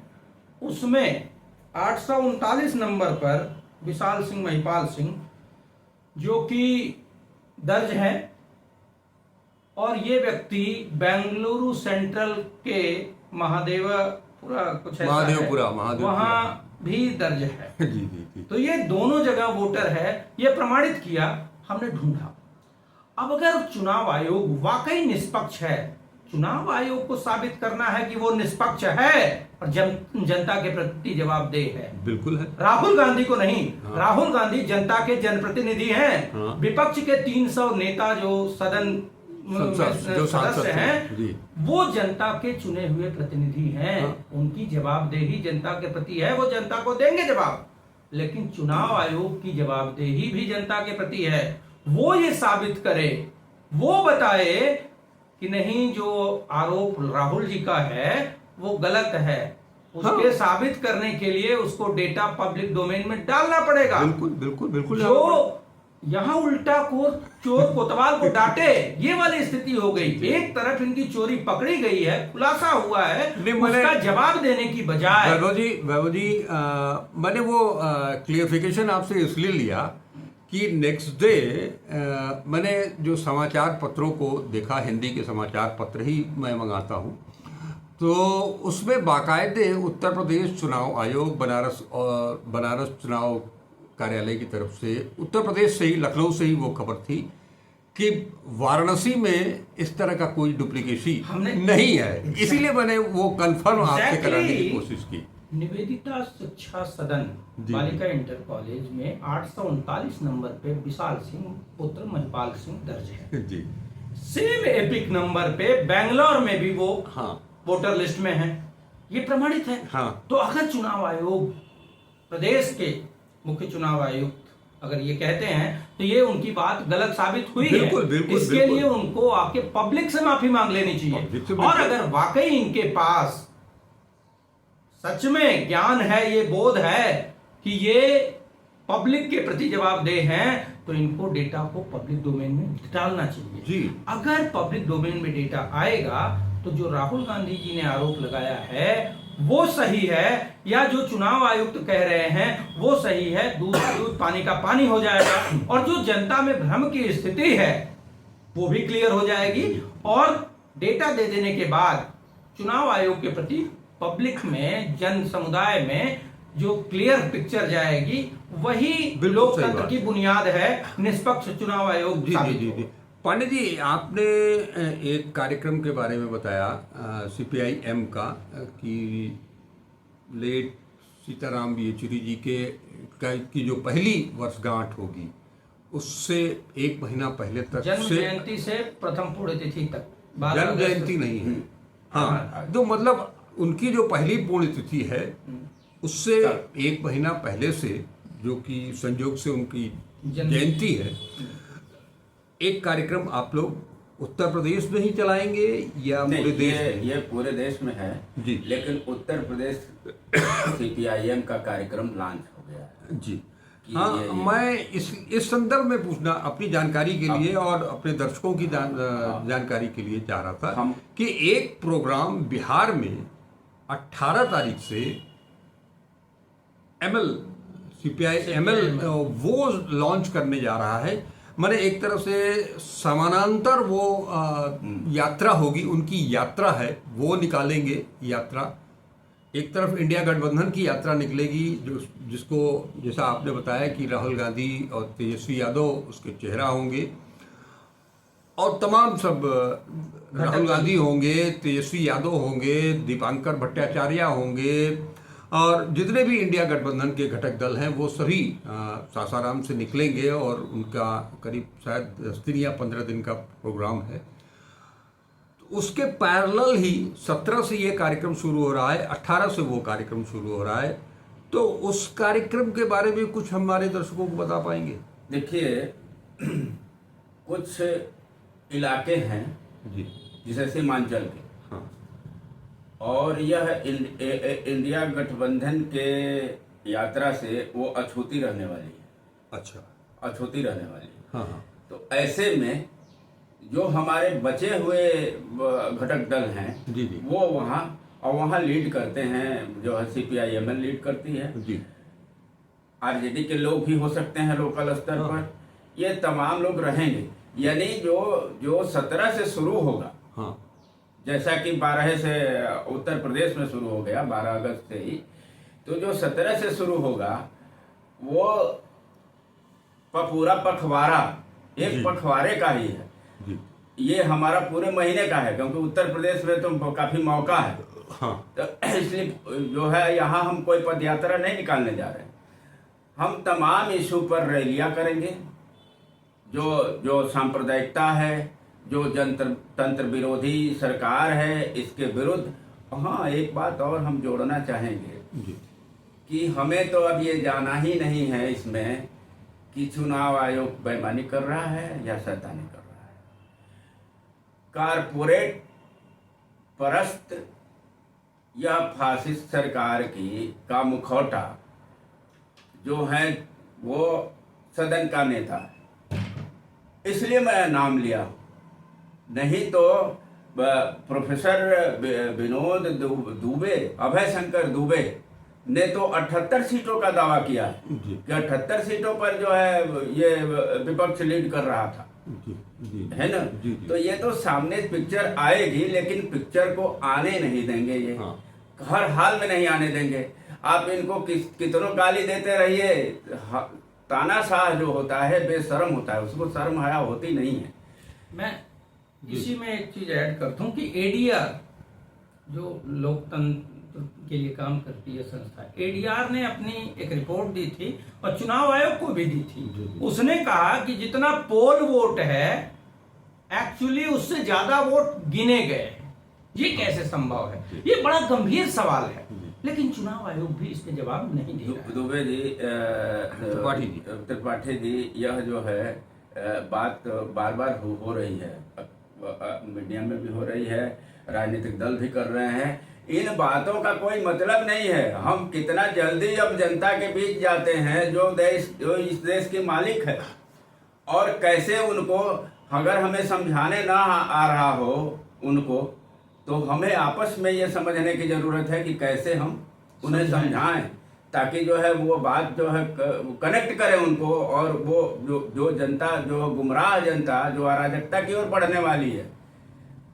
[SPEAKER 2] उसमें 839 नंबर पर विशाल सिंह महिपाल सिंह जो कि दर्ज है, और ये व्यक्ति बेंगलुरु सेंट्रल के महादेवपुरा कुछ ऐसा
[SPEAKER 1] महादेवपुरा
[SPEAKER 2] वहां भी दर्ज है।
[SPEAKER 1] जी जी जी।
[SPEAKER 2] तो ये दोनों जगह वोटर है, ये प्रमाणित किया, हमने ढूंढा। अब अगर चुनाव आयोग वाकई निष्पक्ष है, चुनाव आयोग को साबित करना है कि वो निष्पक्ष है और जनता के प्रति जवाबदेह है।
[SPEAKER 1] बिल्कुल है।
[SPEAKER 2] राहुल गांधी को नहीं।
[SPEAKER 1] हाँ।
[SPEAKER 2] राहुल गांधी जनता के जनप्रतिनिधि हैं।
[SPEAKER 1] हाँ।
[SPEAKER 2] विपक्ष के 300 नेता जो सदन
[SPEAKER 1] जो सांसद
[SPEAKER 2] सदस्य हैं
[SPEAKER 1] जी।
[SPEAKER 2] वो जनता के चुने हुए प्रतिनिधि हैं।
[SPEAKER 1] हाँ।
[SPEAKER 2] उनकी जवाबदेही जनता के प्रति है, वो जनता को देंगे जवाब। लेकिन चुनाव आयोग की जवाबदेही भी जनता के प्रति है। वो ये साबित करे, वो बताए कि नहीं जो आरोप राहुल जी का है वो गलत है। उसके
[SPEAKER 1] हाँ।
[SPEAKER 2] साबित करने के लिए उसको डेटा पब्लिक डोमेन में डालना पड़ेगा।
[SPEAKER 1] बिल्कुल बिल्कुल बिल्कुल।
[SPEAKER 2] जो यहाँ उल्टा चोर कोतवाल को डांटे, ये वाली स्थिति हो गई। एक तरफ इनकी चोरी पकड़ी गई है, खुलासा हुआ है, उसका जवाब देने की बजाय।
[SPEAKER 1] वैभव जी मैंने वो क्लियरिफिकेशन आपसे इसलिए लिया कि नेक्स्ट डे मैंने जो समाचार पत्रों को देखा, हिंदी के समाचार पत्र ही मैं मंगाता हूँ, तो उसमें बाकायदे उत्तर प्रदेश चुनाव आयोग बनारस चुनाव कार्यालय की तरफ से, उत्तर प्रदेश से ही, लखनऊ से ही वो खबर थी कि वाराणसी में इस तरह का कोई डुप्लीकेसी नहीं है। इसीलिए मैंने वो कंफर्म आपसे कराने की कोशिश की।
[SPEAKER 2] निवेदिता शिक्षा सदन बालिका इंटर कॉलेज में 839 नंबर पे विशाल सिंह पुत्र महिपाल सिंह दर्ज है
[SPEAKER 1] जी।
[SPEAKER 2] सेम एपिक नंबर पे बेंगलोर में भी वो
[SPEAKER 1] हाँ
[SPEAKER 2] वोटर लिस्ट में है, ये प्रमाणित है।
[SPEAKER 1] हाँ।
[SPEAKER 2] तो अगर चुनाव आयोग, प्रदेश के मुख्य चुनाव आयुक्त अगर ये कहते हैं तो ये उनकी बात गलत साबित हुई है। इसके लिए उनको आके पब्लिक से माफी मांग लेनी चाहिए। और अगर वाकई इनके पास सच में ज्ञान है, ये बोध है कि ये पब्लिक के प्रति जवाबदेह हैं, तो इनको डेटा को पब्लिक डोमेन में डालना चाहिए
[SPEAKER 1] जी।
[SPEAKER 2] अगर पब्लिक डोमेन में डेटा आएगा तो जो राहुल गांधी जी ने आरोप लगाया है वो सही है, या जो चुनाव आयुक्त कह रहे हैं वो सही है, दूध दूध पानी का पानी हो जाएगा। और जो जनता में भ्रम की स्थिति है वो भी क्लियर हो जाएगी। और डेटा दे देने के बाद चुनाव आयोग के प्रति पब्लिक में, जन समुदाय में जो क्लियर पिक्चर जाएगी, वही लोकतंत्र की बुनियाद है। निष्पक्ष चुनाव आयोग।
[SPEAKER 1] जी। पांडे जी, आपने एक कार्यक्रम के बारे में बताया CPIM का कि लेट सीताराम येचुरी जी की जो पहली वर्षगांठ होगी उससे एक महीना पहले तक
[SPEAKER 2] जन्म जयंती से प्रथम पुण्यतिथि तक,
[SPEAKER 1] जन्म जयंती नहीं है। हाँ, तो मतलब उनकी जो पहली पुण्यतिथि है उससे एक महीना पहले से, जो कि संयोग से उनकी जयंती है, एक कार्यक्रम आप लोग उत्तर प्रदेश में ही चलाएंगे या पूरे देश में?
[SPEAKER 3] ये पूरे देश में है
[SPEAKER 1] जी।
[SPEAKER 3] लेकिन उत्तर प्रदेश CPIM का कार्यक्रम लॉन्च हो गया है
[SPEAKER 1] जी। हाँ, मैं इस संदर्भ में पूछना अपनी जानकारी के लिए और अपने दर्शकों की जानकारी के लिए चाह रहा था कि एक प्रोग्राम बिहार में 18 तारीख से CPIML वो लॉन्च करने जा रहा है। मैंने एक तरफ से समानांतर वो यात्रा होगी, उनकी यात्रा है, वो निकालेंगे यात्रा। एक तरफ इंडिया गठबंधन की यात्रा निकलेगी, जिसको जैसा आपने बताया कि राहुल गांधी और तेजस्वी यादव उसके चेहरा होंगे, और तमाम सब राहुल गांधी होंगे, तेजस्वी यादव होंगे, दीपांकर भट्टाचार्य होंगे, और जितने भी इंडिया गठबंधन के घटक दल हैं वो सभी सासाराम से निकलेंगे। और उनका करीब शायद 10 दिन या 15 दिन का प्रोग्राम है। तो उसके पैरेलल ही 17 से ये कार्यक्रम शुरू हो रहा है, 18 से वो कार्यक्रम शुरू हो रहा है। तो उस कार्यक्रम के बारे में कुछ हमारे दर्शकों को बता पाएंगे?
[SPEAKER 3] देखिए, कुछ इलाके हैं
[SPEAKER 1] जी,
[SPEAKER 3] जैसे सीमांचल के,
[SPEAKER 1] हाँ,
[SPEAKER 3] और यह इंडिया गठबंधन के यात्रा से वो अछूती रहने वाली है।
[SPEAKER 1] अच्छा,
[SPEAKER 3] अछूती रहने वाली है।
[SPEAKER 1] हाँ हाँ।
[SPEAKER 3] तो ऐसे में जो हमारे बचे हुए घटक दल हैं
[SPEAKER 1] जी जी,
[SPEAKER 3] वो वहाँ लीड करते हैं, जो है CPIML लीड करती है
[SPEAKER 1] जी।
[SPEAKER 3] RJD के लोग भी हो सकते हैं लोकल स्तर पर, ये तमाम लोग रहेंगे। यानी जो 17 से शुरू होगा,
[SPEAKER 1] हाँ,
[SPEAKER 3] जैसा कि 12 से उत्तर प्रदेश में शुरू हो गया, 12 अगस्त से ही, तो जो 17 से शुरू होगा वो पूरा पखवाड़ा एक पखवाड़े का ही है।
[SPEAKER 1] जी।
[SPEAKER 3] ये हमारा पूरे महीने का है, क्योंकि उत्तर प्रदेश में तो काफी मौका है।
[SPEAKER 1] हाँ
[SPEAKER 3] तो इसलिए जो है यहाँ हम कोई पद यात्रा नहीं निकालने जा रहे हैं। हम तमाम इशू पर रैलियां करेंगे। जो सांप्रदायिकता है, जो तंत्र विरोधी सरकार है, इसके विरुद्ध। हाँ, एक बात और हम जोड़ना चाहेंगे
[SPEAKER 1] जी
[SPEAKER 3] कि हमें तो अब ये जाना ही नहीं है इसमें कि चुनाव आयोग बेईमानी कर रहा है या शैतानी कर रहा है। कारपोरेट परस्त या फासिस्ट सरकार का मुखौटा जो है वो सदन का नेता है, इसलिए मैं नाम लिया। नहीं तो प्रोफेसर विनोद दुबे, अभय शंकर दुबे ने तो 78 सीटों का दावा किया है
[SPEAKER 1] जी
[SPEAKER 3] कि 78 सीटों पर जो है ये विपक्ष लीड कर रहा था,
[SPEAKER 1] जी जी
[SPEAKER 3] है ना।
[SPEAKER 1] जी जी।
[SPEAKER 3] तो ये तो सामने पिक्चर आएगी, लेकिन पिक्चर को आने नहीं देंगे ये।
[SPEAKER 1] हाँ।
[SPEAKER 3] हर हाल में नहीं आने देंगे। आप इनको कितनों गाली देते रहिए, तानाशाह जो होता है बेशर्म होता है, उसको शर्म हया होती नहीं है।
[SPEAKER 2] मैं इसी में एक चीज ऐड करता हूँ कि एडीआर जो लोकतंत्र के लिए काम करती है संस्था, एडीआर ने अपनी एक रिपोर्ट दी थी और चुनाव आयोग को भी दी थी। उसने कहा कि जितना पोल वोट है एक्चुअली उससे ज्यादा वोट गिने गए हैं। ये कैसे संभव है? ये बड़ा गंभीर सवाल है, लेकिन चुनाव आयोग भी इसके जवाब नहीं दे रहा है।
[SPEAKER 3] दुबे जी, त्रिपाठी जी, यह जो है बात बार बार हो रही है, मीडिया में भी हो रही है, राजनीतिक दल भी कर रहे हैं। इन बातों का कोई मतलब नहीं है। हम कितना जल्दी अब जनता के बीच जाते हैं जो इस देश के मालिक है, और कैसे उनको, अगर हमें समझाने ना आ रहा हो उनको, तो हमें आपस में ये समझने की जरूरत है कि कैसे हम उन्हें समझाएं, ताकि जो है वो बात जो है कनेक्ट करें उनको। और वो जो जनता, जो गुमराह जनता, जो अराजकता की ओर बढ़ने वाली है,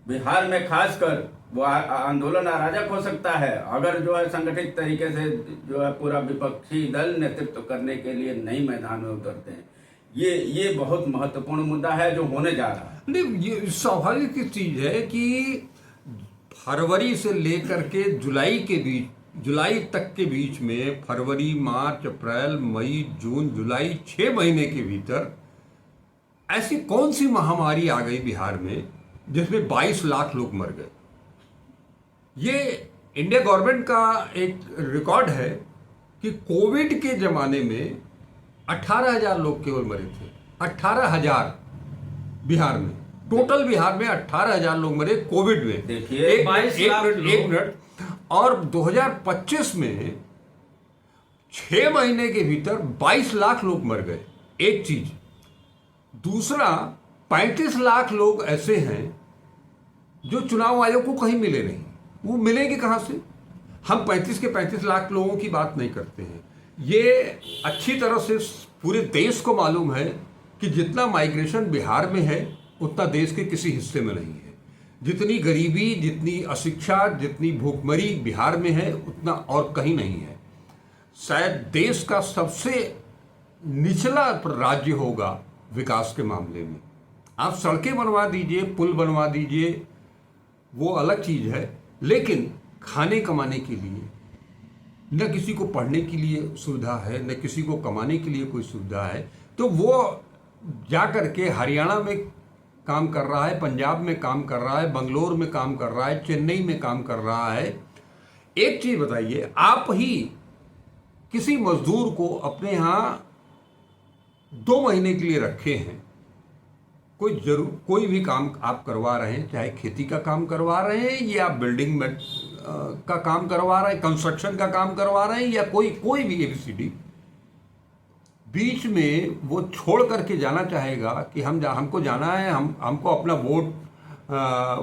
[SPEAKER 3] बिहार में खासकर वो आंदोलन अराजक हो सकता है अगर जो है संगठित तरीके से जो है पूरा विपक्षी दल नेतृत्व करने के लिए नई मैदान में उतरते हैं। ये बहुत महत्वपूर्ण मुद्दा है जो होने जा रहा है।
[SPEAKER 1] नहीं, ये स्वाभाविक चीज है कि फरवरी से लेकर के जुलाई तक के बीच में, फरवरी, मार्च, अप्रैल, मई, जून, जुलाई, 6 महीने के भीतर ऐसी कौन सी महामारी आ गई बिहार में जिसमें 22 लाख लोग मर गए। ये इंडिया गवर्नमेंट का एक रिकॉर्ड है कि कोविड के जमाने में 18,000 लोग केवल मरे थे। 18,000 बिहार में, टोटल बिहार में 18,000 लोग मरे कोविड में।
[SPEAKER 3] देखिए,
[SPEAKER 1] एक मिनट। और 2025 में 6 महीने के भीतर 22 लाख लोग मर गए। एक चीज। दूसरा, 35 लाख लोग ऐसे हैं जो चुनाव आयोग को कहीं मिले नहीं। वो मिलेंगे कहां से? हम 35 के 35 लाख लोगों की बात नहीं करते हैं। ये अच्छी तरह से पूरे देश को मालूम है कि जितना माइग्रेशन बिहार में है उतना देश के किसी हिस्से में नहीं है। जितनी गरीबी, जितनी अशिक्षा, जितनी भूखमरी बिहार में है उतना और कहीं नहीं है। शायद देश का सबसे निचला राज्य होगा विकास के मामले में। आप सड़कें बनवा दीजिए, पुल बनवा दीजिए, वो अलग चीज है, लेकिन खाने कमाने के लिए न किसी को पढ़ने के लिए सुविधा है, न किसी को कमाने के लिए कोई सुविधा है। तो वो जाकर के हरियाणा में काम कर रहा है, पंजाब में काम कर रहा है, बंगलोर में काम कर रहा है, चेन्नई में काम कर रहा है। एक चीज बताइए, आप ही किसी मजदूर को अपने यहाँ 2 महीने के लिए रखे हैं, कोई भी काम आप करवा रहे हैं, चाहे खेती का काम करवा रहे हैं या बिल्डिंग में का काम करवा रहे हैं, कंस्ट्रक्शन का काम करवा रहे हैं, या कोई भी एबीसीडी, बीच में वो छोड़ करके जाना चाहेगा कि हमको जाना है, हमको अपना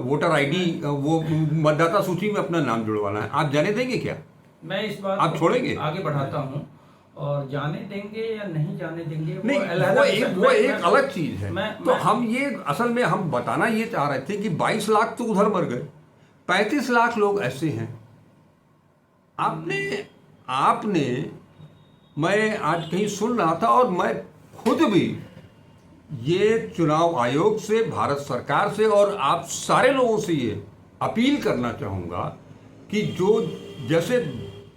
[SPEAKER 1] वोटर आईडी, वो मतदाता सूची में अपना नाम जुड़वाना है, आप जाने देंगे क्या?
[SPEAKER 2] मैं इस बात
[SPEAKER 1] आप छोड़ेंगे?
[SPEAKER 2] आगे बढ़ाता हूँ, और जाने देंगे या नहीं जाने देंगे
[SPEAKER 1] नहीं, वो एक अलग चीज है। तो हम ये असल में हम बताना ये चाह रहे थे कि 22 लाख तो उधर मर गए, 35 लाख लोग ऐसे हैं। आपने मैं आज कहीं सुन रहा था और मैं खुद भी ये चुनाव आयोग से, भारत सरकार से और आप सारे लोगों से ये अपील करना चाहूँगा कि जो जैसे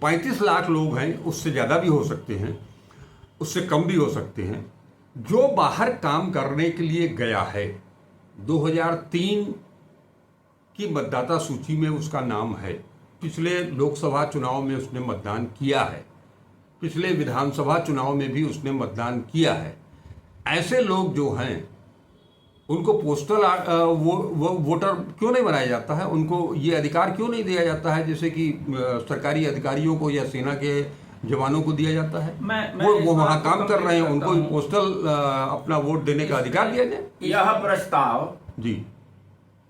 [SPEAKER 1] 35 लाख लोग हैं, उससे ज़्यादा भी हो सकते हैं, उससे कम भी हो सकते हैं, जो बाहर काम करने के लिए गया है, 2003 की मतदाता सूची में उसका नाम है, पिछले लोकसभा चुनाव में उसने मतदान किया है, पिछले विधानसभा चुनाव में भी उसने मतदान किया है, ऐसे लोग जो हैं उनको पोस्टल वोटर क्यों नहीं बनाया जाता है? उनको ये अधिकार क्यों नहीं दिया जाता है जैसे कि सरकारी अधिकारियों को या सेना के जवानों को दिया जाता है? वो वहाँ काम कर रहे हैं, उनको पोस्टल अपना वोट देने का अधिकार दिया जाए।
[SPEAKER 3] यह प्रस्ताव
[SPEAKER 1] जी,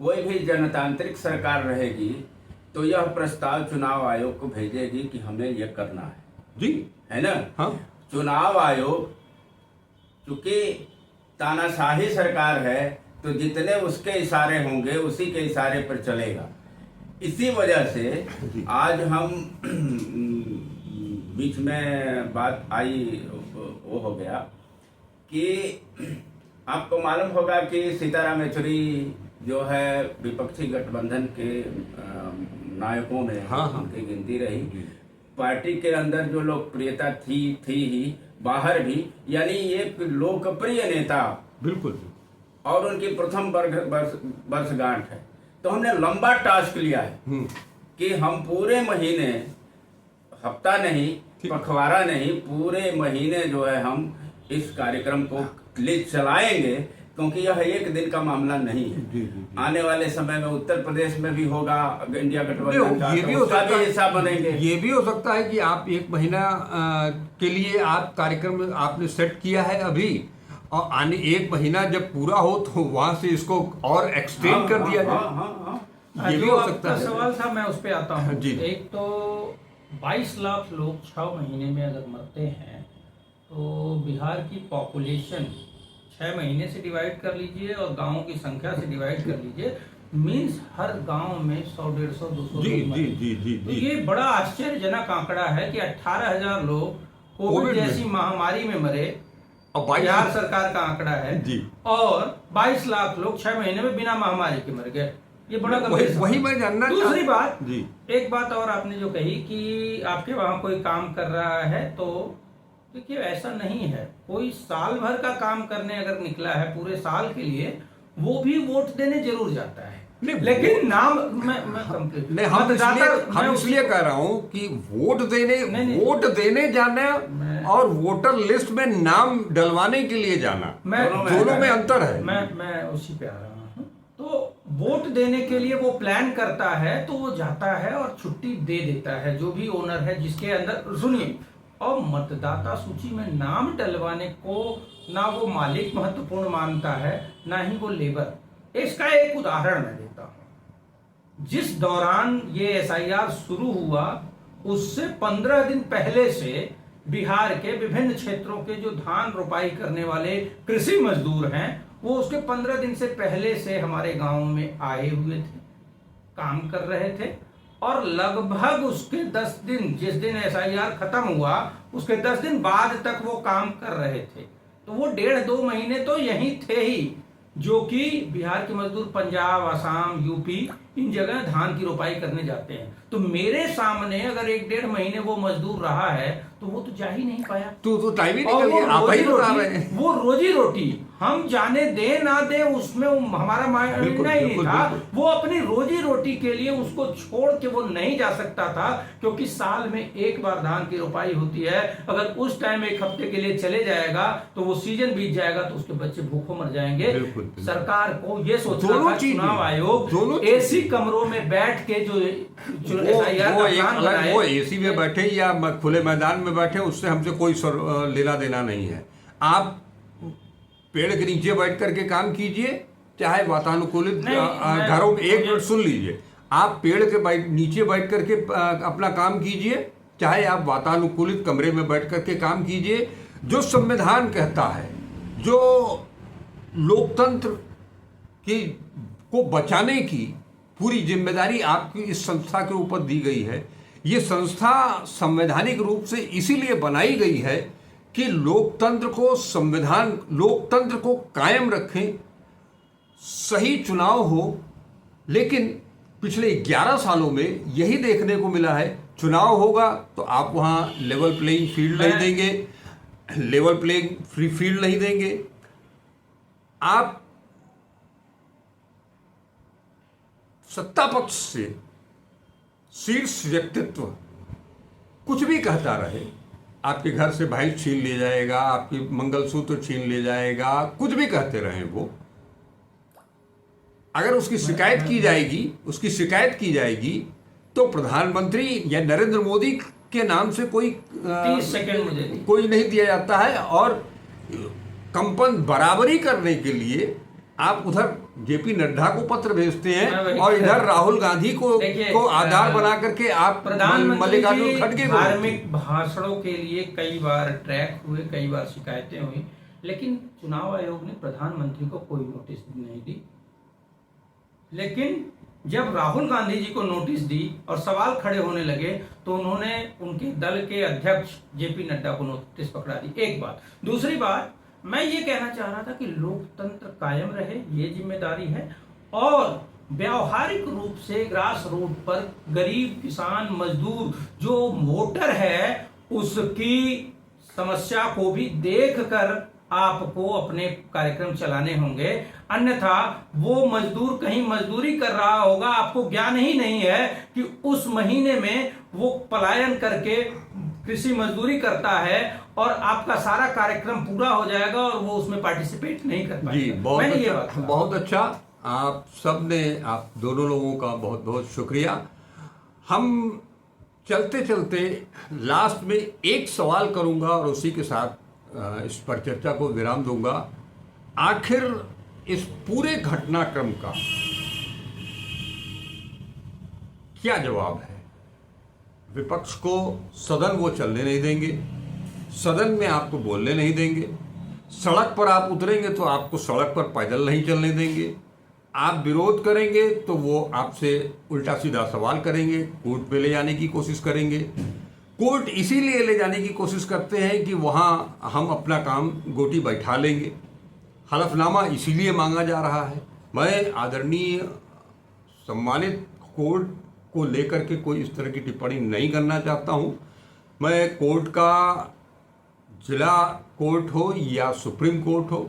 [SPEAKER 3] कोई भी जनतांत्रिक सरकार रहेगी तो यह प्रस्ताव चुनाव आयोग को भेजेगी कि हमें यह करना है,
[SPEAKER 1] जी,
[SPEAKER 3] है ना?
[SPEAKER 1] हाँ,
[SPEAKER 3] चुनाव आयोग चूंकि तानाशाही सरकार है तो जितने उसके इशारे होंगे उसी के इशारे पर चलेगा। इसी वजह से आज हम बीच में बात आई, वो हो गया कि आपको मालूम होगा कि सीताराम येचुरी जो है विपक्षी गठबंधन के नायकों में
[SPEAKER 1] हाँ।
[SPEAKER 3] उनकी गिनती रही। पार्टी के अंदर जो लोकप्रियता थी ही, बाहर भी, यानी एक लोकप्रिय नेता,
[SPEAKER 1] बिल्कुल,
[SPEAKER 3] और उनकी प्रथम वर्षगांठ है। तो हमने लंबा टास्क लिया है कि हम पूरे महीने, हफ्ता नहीं, पखवाड़ा नहीं, पूरे महीने जो है हम इस कार्यक्रम को ले चलाएंगे, क्योंकि यह एक दिन का मामला नहीं है।
[SPEAKER 1] जी, जी।
[SPEAKER 3] आने वाले समय में उत्तर प्रदेश में भी होगा इंडिया गठबंधन का,
[SPEAKER 1] ये भी
[SPEAKER 3] तो
[SPEAKER 1] हो
[SPEAKER 3] उसका
[SPEAKER 1] सकता
[SPEAKER 3] भी
[SPEAKER 1] है,
[SPEAKER 3] हिस्सा बनेंगे।
[SPEAKER 1] ये भी हो सकता है कि आप एक महीना के लिए आप कार्यक्रम आपने सेट किया है अभी, और आने एक महीना जब पूरा हो तो वहां से इसको और एक्सटेंड कर दिया जाए। ये भी हो सकता है।
[SPEAKER 2] सवाल था, मैं उस पे आता हूँ।
[SPEAKER 1] जी।
[SPEAKER 2] एक तो 22 लाख लोग 6 महीने में अगर मरते हैं तो बिहार की पॉपुलेशन 6 महीने से डिवाइड कर लीजिए और गांवों की संख्या से डिवाइड कर लीजिए, मीन्स हर गांव में 100, 150, 200
[SPEAKER 1] जी,
[SPEAKER 2] लोग
[SPEAKER 1] जी,
[SPEAKER 2] मरे।
[SPEAKER 1] जी, जी,
[SPEAKER 2] तो
[SPEAKER 1] जी।
[SPEAKER 2] ये बड़ा आश्चर्यजनक आंकड़ा है कि 18,000 लोग कोविड
[SPEAKER 1] कोविड में।
[SPEAKER 2] जैसी महामारी में मरे,
[SPEAKER 1] और 22
[SPEAKER 2] बिहार सरकार का आंकड़ा है
[SPEAKER 1] जी।
[SPEAKER 2] और 22 लाख लोग 6 महीने में बिना महामारी के मर गए। ये बड़ा गंभीर सवाल
[SPEAKER 1] वही
[SPEAKER 2] है।
[SPEAKER 1] मैं जानना
[SPEAKER 2] दूसरी बात,
[SPEAKER 1] जी,
[SPEAKER 2] एक बात और आपने जो कही कि आपके वहां कोई काम कर रहा है, तो देखिए ऐसा नहीं है। कोई साल भर का काम करने अगर निकला है पूरे साल के लिए, वो भी वोट देने जरूर जाता है।
[SPEAKER 1] नहीं,
[SPEAKER 2] लेकिन नाम मैं कंप्लीट
[SPEAKER 1] नहीं, हम इसलिए कह रहा हूं कि वोट देने जाना और वोटर लिस्ट में नाम डलवाने के लिए जाना, दोनों में अंतर है।
[SPEAKER 2] मैं उसी पे आ रहा हूँ। तो वोट देने के लिए वो प्लान करता है, तो वो जाता है और छुट्टी दे देता है जो भी ओनर है जिसके अंदर, सुनिए, और मतदाता सूची में नाम डलवाने को ना वो मालिक महत्वपूर्ण मानता है ना ही वो लेबर। इसका एक उदाहरण मैं देता हूं। जिस दौरान ये एसआईआर शुरू हुआ उससे 15 दिन पहले से बिहार के विभिन्न क्षेत्रों के जो धान रोपाई करने वाले कृषि मजदूर हैं, वो उसके 15 दिन से पहले से हमारे गांव में आए हुए थे, काम कर रहे थे, और लगभग उसके 10 दिन, जिस दिन एसआईआर खत्म हुआ उसके 10 दिन बाद तक वो काम कर रहे थे। तो वो 1.5-2 महीने तो यहीं थे ही, जो कि बिहार के मजदूर पंजाब, असम, यूपी इन जगह धान की रोपाई करने जाते हैं। तो मेरे सामने अगर 1-1.5 महीने वो मजदूर रहा है तो वो तो जा ही नहीं पाया।
[SPEAKER 1] तो टाइम ही
[SPEAKER 2] और
[SPEAKER 1] निकल
[SPEAKER 2] वो
[SPEAKER 1] गया, आप ही बता रहे
[SPEAKER 2] रोजी
[SPEAKER 1] हैं।
[SPEAKER 2] वो रोजी रोटी हम जाने दे ना दे उसमें हमारा
[SPEAKER 1] बिल्कुल,
[SPEAKER 2] नहीं
[SPEAKER 1] बिल्कुल,
[SPEAKER 2] था।
[SPEAKER 1] बिल्कुल।
[SPEAKER 2] वो अपनी रोजी रोटी के लिए उसको छोड़ के वो नहीं जा सकता था, क्योंकि साल में एक बार धान की रोपाई होती है। अगर उस टाइम एक हफ्ते के लिए चले जाएगा तो वो सीजन बीत जाएगा तो उसके बच्चे भूखों मर जाएंगे।
[SPEAKER 1] बिल्कुल, बिल्कुल।
[SPEAKER 2] सरकार को ये सोचना
[SPEAKER 1] दोनों
[SPEAKER 2] था,
[SPEAKER 1] चीजें,
[SPEAKER 2] चुनाव आयोग
[SPEAKER 1] दोनों
[SPEAKER 2] एसी कमरों में बैठ के जो SIR
[SPEAKER 1] वो
[SPEAKER 2] का
[SPEAKER 1] एक
[SPEAKER 2] प्लान
[SPEAKER 1] अलग,
[SPEAKER 2] बनाए,
[SPEAKER 1] वो एसी में बैठे या खुले मैदान में बैठे, उससे हमसे कोई लेना देना नहीं है। आप पेड़ के नीचे बैठ करके काम कीजिए, चाहे वातानुकूलित घरों में, एक मिनट सुन लीजिए, आप पेड़ के नीचे बैठ करके अपना काम कीजिए, चाहे आप वातानुकूलित कमरे में बैठ करके काम कीजिए। जो संविधान कहता है, जो लोकतंत्र की को बचाने की पूरी जिम्मेदारी आपकी इस संस्था के ऊपर दी गई है। ये संस्था संवैधानिक रूप से इसीलिए बनाई गई है कि लोकतंत्र को कायम रखें, सही चुनाव हो। लेकिन पिछले 11 सालों में यही देखने को मिला है, चुनाव होगा तो आप वहां लेवल प्लेइंग फील्ड नहीं देंगे, लेवल प्लेइंग फ्री फील्ड नहीं देंगे। आप सत्ता पक्ष से शीर्ष व्यक्तित्व कुछ भी कहता रहे, आपके घर से भाई छीन ले जाएगा, आपकी मंगलसूत्र छीन ले जाएगा, कुछ भी कहते रहे वो, अगर उसकी शिकायत की जाएगी तो प्रधानमंत्री या नरेंद्र मोदी के नाम से कोई
[SPEAKER 2] 30 सेकंड मुझे
[SPEAKER 1] कोई नहीं दिया जाता है। और कंपन बराबरी करने के लिए आप उधर जेपी नड्डा को पत्र भेजते हैं और इधर राहुल गांधी को आधार बना करके आप मल्लिकार्जुन खड़गे को
[SPEAKER 2] धार्मिक भाषणों के लिए कई बार ट्रैक हुए, कई बार शिकायतें हुई, लेकिन चुनाव आयोग ने प्रधानमंत्री को कोई नोटिस नहीं दी। लेकिन जब राहुल गांधी जी को नोटिस दी और सवाल खड़े होने लगे तो उन्होंने उनके दल के अध्यक्ष जेपी नड्डा को नोटिस पकड़ा दी। एक बात। दूसरी बात, मैं ये कहना चाह रहा था कि लोकतंत्र कायम रहे, ये जिम्मेदारी है, और व्यावहारिक रूप से ग्रास रूट पर गरीब किसान मजदूर जो वोटर है उसकी समस्या को भी देखकर आपको अपने कार्यक्रम चलाने होंगे। अन्यथा वो मजदूर कहीं मजदूरी कर रहा होगा, आपको ज्ञान ही नहीं है कि उस महीने में वो पलायन करके कृषि मजदूरी करता है और आपका सारा कार्यक्रम पूरा हो जाएगा और वो उसमें पार्टिसिपेट नहीं कर पाएगा।
[SPEAKER 1] जी, बहुत अच्छा। आप सब ने, आप दोनों लोगों का बहुत बहुत शुक्रिया। हम चलते चलते लास्ट में एक सवाल करूंगा और उसी के साथ इस पर चर्चा को विराम दूंगा। आखिर इस पूरे घटनाक्रम का क्या जवाब है? विपक्ष को सदन वो चलने नहीं देंगे, सदन में आपको बोलने नहीं देंगे, सड़क पर आप उतरेंगे तो आपको सड़क पर पैदल नहीं चलने देंगे, आप विरोध करेंगे तो वो आपसे उल्टा सीधा सवाल करेंगे, कोर्ट में ले जाने की कोशिश करेंगे। कोर्ट इसीलिए ले जाने की कोशिश करते हैं कि वहाँ हम अपना काम गोटी बैठा लेंगे। हलफनामा इसीलिए मांगा जा रहा है। मैं आदरणीय सम्मानित कोर्ट को लेकर के कोई इस तरह की टिप्पणी नहीं करना चाहता हूँ। मैं कोर्ट का, जिला कोर्ट हो या सुप्रीम कोर्ट हो,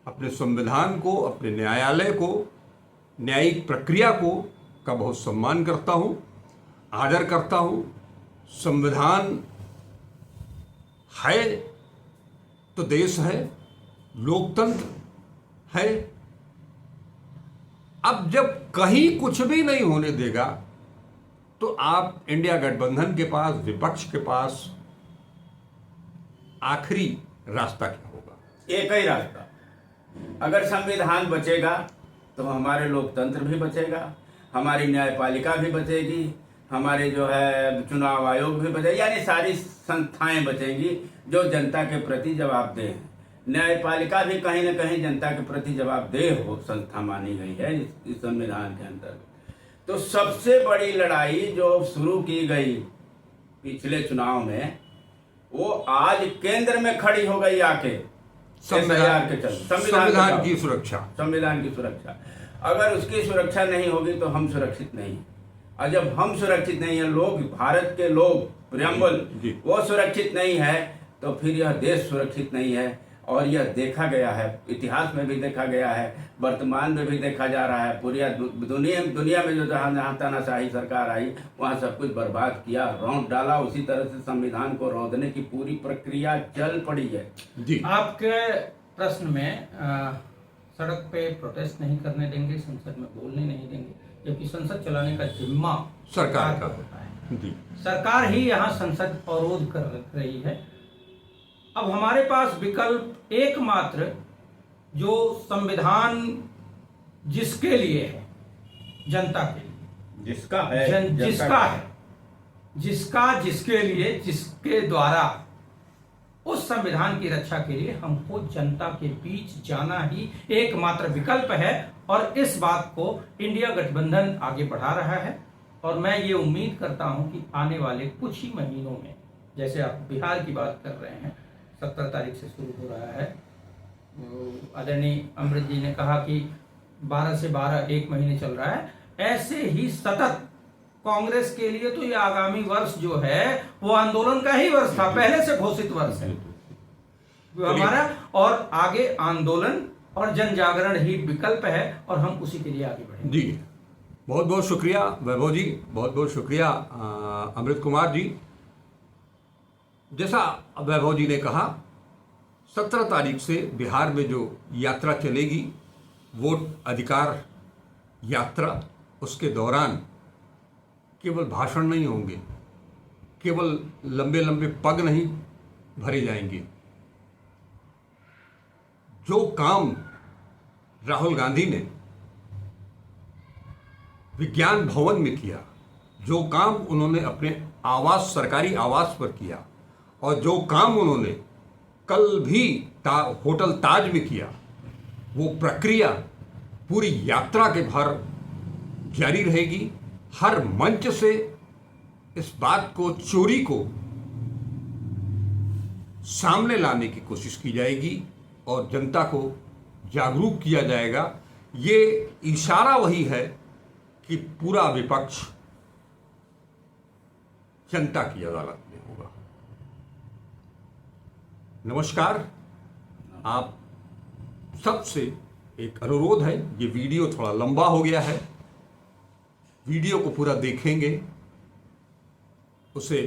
[SPEAKER 1] अपने संविधान को, अपने न्यायालय को, न्यायिक प्रक्रिया को का बहुत सम्मान करता हूँ, आदर करता हूँ। संविधान है तो देश है, लोकतंत्र है। अब जब कहीं कुछ भी नहीं होने देगा तो आप इंडिया गठबंधन के पास, विपक्ष के पास आखिरी रास्ता क्या होगा?
[SPEAKER 3] एक ही रास्ता। अगर संविधान बचेगा तो हमारे लोकतंत्र भी बचेगा, हमारी न्यायपालिका भी बचेगी, हमारे जो है चुनाव आयोग भी बचेगा, यानी सारी संस्थाएं बचेंगी जो जनता के प्रति जवाबदेह हैं। न्यायपालिका भी कहीं न कहीं जनता के प्रति जवाबदेह हो संस्था मानी गई है इस संविधान के अंतर्गत। तो सबसे बड़ी लड़ाई जो शुरू की गई पिछले चुनाव में, वो आज केंद्र में खड़ी हो गई आके
[SPEAKER 1] संविधान की सुरक्षा।
[SPEAKER 3] अगर उसकी सुरक्षा नहीं होगी तो हम सुरक्षित नहीं। और जब हम सुरक्षित नहीं है, लोग, भारत के लोग, प्रियम्बल वो सुरक्षित नहीं है, तो फिर यह देश सुरक्षित नहीं है। और यह देखा गया है, इतिहास में भी देखा गया है, वर्तमान में भी देखा जा रहा है। पूरी दुनिया में जो जहाँ तानाशाही सरकार आई वहाँ सब कुछ बर्बाद किया, रौंद डाला। उसी तरह से संविधान को रौंदने की पूरी प्रक्रिया चल पड़ी है।
[SPEAKER 1] जी,
[SPEAKER 2] आपके प्रश्न में सड़क पे प्रोटेस्ट नहीं करने देंगे, संसद में बोलने नहीं देंगे, जबकि संसद चलाने का जिम्मा
[SPEAKER 1] सरकार का
[SPEAKER 2] होता है।
[SPEAKER 1] जी,
[SPEAKER 2] सरकार ही यहाँ संसद अवरोध कर रही है। अब हमारे पास विकल्प एकमात्र, जो संविधान जिसके लिए है, जनता के लिए, जिसके लिए, जिसके द्वारा, उस संविधान की रक्षा के लिए हमको जनता के बीच जाना ही एकमात्र विकल्प है। और इस बात को इंडिया गठबंधन आगे बढ़ा रहा है। और मैं ये उम्मीद करता हूं कि आने वाले कुछ ही महीनों में, जैसे आप बिहार की बात कर रहे हैं, 17 तारीख से शुरू हो रहा है। आदरणीय अमृत जी ने कहा कि 12 से 12 एक महीने चल रहा है। ऐसे ही सतत कांग्रेस के लिए तो ये आगामी वर्ष जो है वो आंदोलन का ही वर्ष था, पहले से घोषित वर्ष है हमारा, और आगे आंदोलन और जन जागरण ही विकल्प है और हम उसी के लिए आगे बढ़ेंगे।
[SPEAKER 1] जी, बहुत बहुत शुक्रिया वैभव जी, बहुत बहुत शुक्रिया अमृत कुमार जी। जैसा वैभव जी ने कहा, 17 तारीख से बिहार में जो यात्रा चलेगी, वोट अधिकार यात्रा, उसके दौरान केवल भाषण नहीं होंगे, केवल लंबे लंबे पग नहीं भरे जाएंगे। जो काम राहुल गांधी ने विज्ञान भवन में किया, जो काम उन्होंने अपने आवास, सरकारी आवास पर किया, और जो काम उन्होंने कल भी होटल ताज में किया, वो प्रक्रिया पूरी यात्रा के भर जारी रहेगी। हर मंच से इस बात को, चोरी को सामने लाने की कोशिश की जाएगी और जनता को जागरूक किया जाएगा। ये इशारा वही है कि पूरा विपक्ष जनता की अदालत में होगा। नमस्कार, आप सबसे एक अनुरोध है, ये वीडियो थोड़ा लंबा हो गया है, वीडियो को पूरा देखेंगे, उसे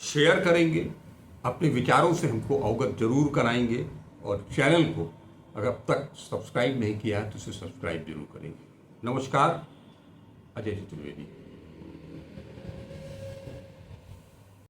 [SPEAKER 1] शेयर करेंगे, अपने विचारों से हमको अवगत जरूर कराएंगे, और चैनल को अगर अब तक सब्सक्राइब नहीं किया है तो इसे सब्सक्राइब जरूर करेंगे। नमस्कार, अजय चतुर्वेदी।